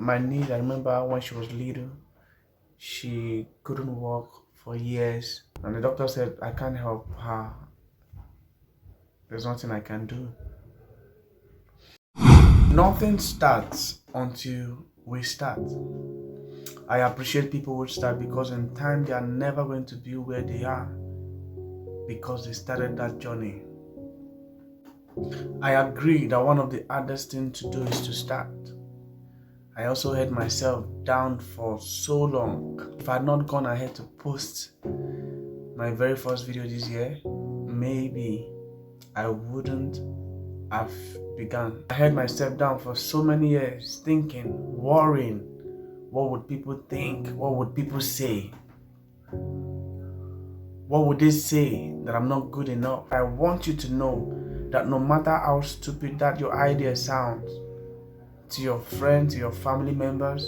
My niece, I remember when she was little, she couldn't walk for years, and the doctor said, I can't help her. There's nothing I can do. Nothing starts until we start. I appreciate people who start because in time they are never going to be where they are because they started that journey. I agree that one of the hardest things to do is to start. I also had myself down for so long. If I had not gone ahead to post my very first video this year, maybe I wouldn't have begun. I had myself down for so many years, thinking, worrying, what would people think? What would people say? What would they say that I'm not good enough? I want you to know that no matter how stupid that your idea sounds to your friends, to your family members,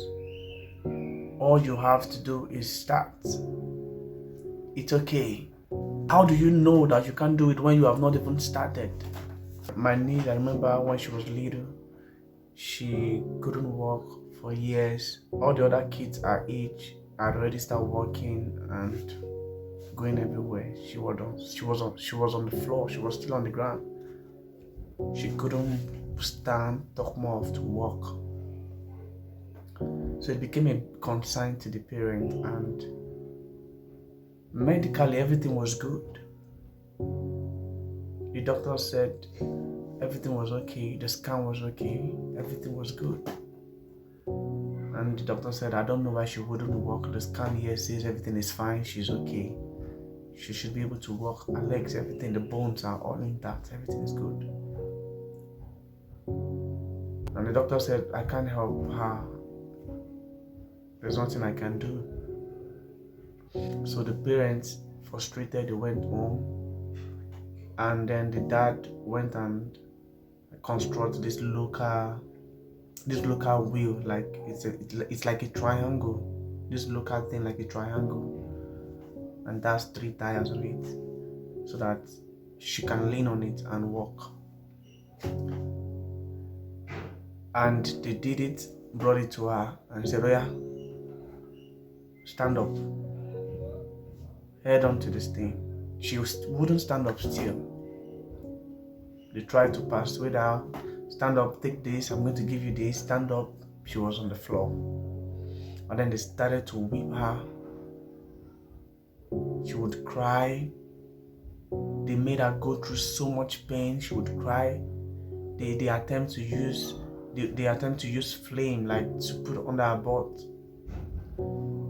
all you have to do is start. It's okay. How do you know that you can't do it when you have not even started? My niece, I remember when she was little, she couldn't walk for years. All the other kids her age had already started walking and going everywhere. She was on the floor. She was still on the ground. She couldn't stand, talk more of to walk. So it became a concern to the parent, and medically everything was good. The doctor said everything was okay, the scan was okay, everything was good. And the doctor said, I don't know why she wouldn't walk. The scan here says everything is fine, she's okay. She should be able to walk. Her legs, everything, the bones are all intact, everything is good. And the doctor said, I can't help her. There's nothing I can do. So the parents, frustrated, they went home. And then the dad went and constructed this local wheel, like it's like a triangle. This local thing like a triangle. And that's 3 tires on it, so that she can lean on it and walk. And they did it, brought it to her, and said, oh yeah, stand up, head on to this thing. She wouldn't stand up still. They tried to persuade her, stand up, take this, I'm going to give you this, stand up. She was on the floor. And then they started to whip her. She would cry. They made her go through so much pain. She would cry. They attempt to use flame, like to put under her butt.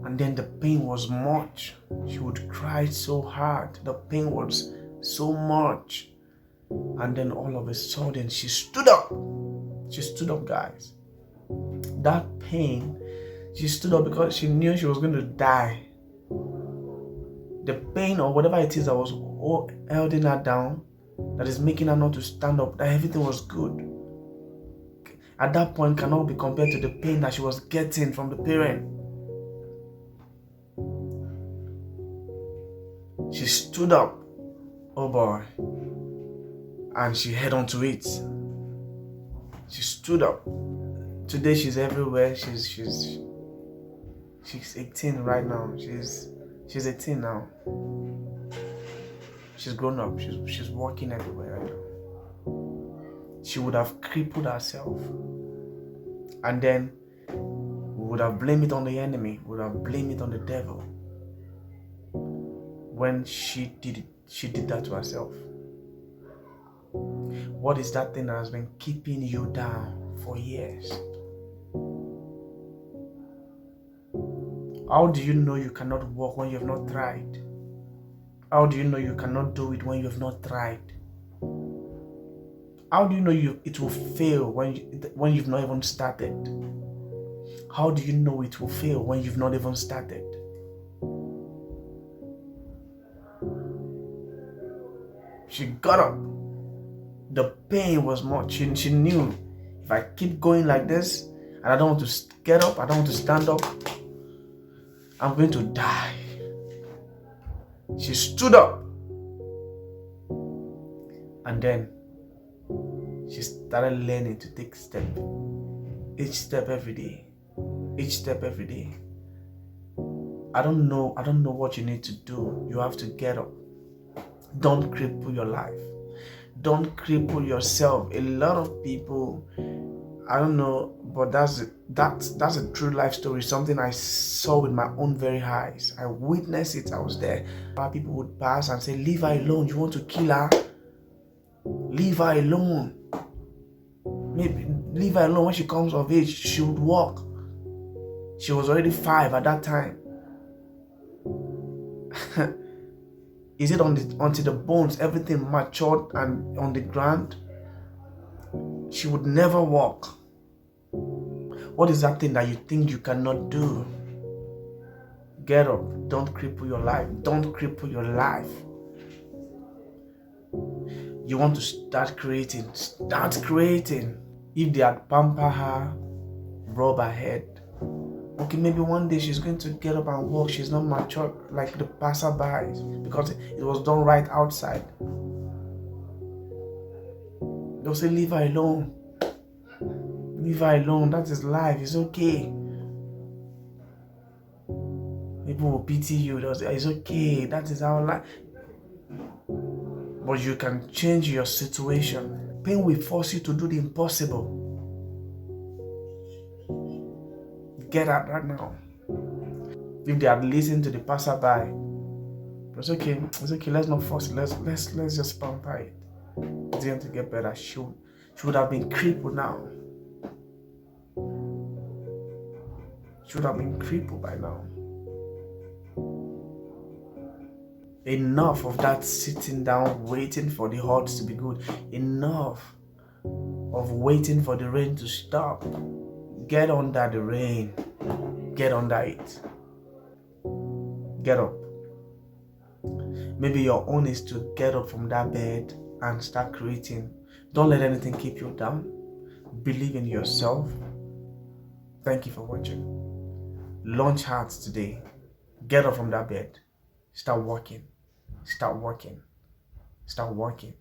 And then the pain was much. She would cry so hard. The pain was so much. And then all of a sudden she stood up. She stood up, guys. That pain, she stood up because she knew she was going to die. The pain or whatever it is that was holding her down, that is making her not to stand up, that everything was good, at that point cannot be compared to the pain that she was getting from the parent. She stood up, oh boy, and she head on to it. She stood up. Today she's everywhere. She's 18 right now. She's 18 now. She's grown up. She's walking everywhere right now. She would have crippled herself, and then we would have blamed it on the enemy. We would have blamed it on the devil. When she did that to herself. What is that thing that has been keeping you down for years? How do you know you cannot walk when you have not tried? How do you know you cannot do it when you have not tried? How do you know it will fail when you've not even started? How do you know it will fail when you've not even started? She got up. The pain was much. She knew, if I keep going like this and I don't want to get up, I don't want to stand up, I'm going to die. She stood up, and then she started learning to take each step every day. each step every day. I don't know what you need to do. You have to get up. Don't cripple your life. Don't cripple yourself. A lot of people, I don't know, but that's a true life story. Something I saw with my own very eyes. I witnessed it. I was there. People would pass and say, "Leave her alone. You want to kill her? Leave her alone. Maybe leave her alone. When she comes of age, she would walk." She was already 5 at that time. Is it until the bones, everything matured and on the ground? She would never walk. What is that thing that you think you cannot do? Get up. Don't cripple your life. Don't cripple your life. You want to start creating. Start creating. If they had pampered her, rub her head. Okay, maybe one day she's going to get up and walk. She's not mature like the passerbys because it was done right outside. They'll say, "Leave her alone. Leave her alone. That is life. It's okay." People will pity you. They'll say, "It's okay. That is our life." But you can change your situation. Pain will force you to do the impossible. Get out right now. If they had listened to the passerby, it's okay. Let's not force it. Let's just pamper it. It's going to get better. She would have been crippled now. She would have been crippled by now. Enough of that sitting down waiting for the odds to be good. Enough of waiting for the rain to stop. Get under the rain. Get under it. Get up. Maybe your own is to get up from that bed and start creating. Don't let anything keep you down. Believe in yourself. Thank you for watching. Launch hearts today. Get up from that bed. Start working. Start working. Start working.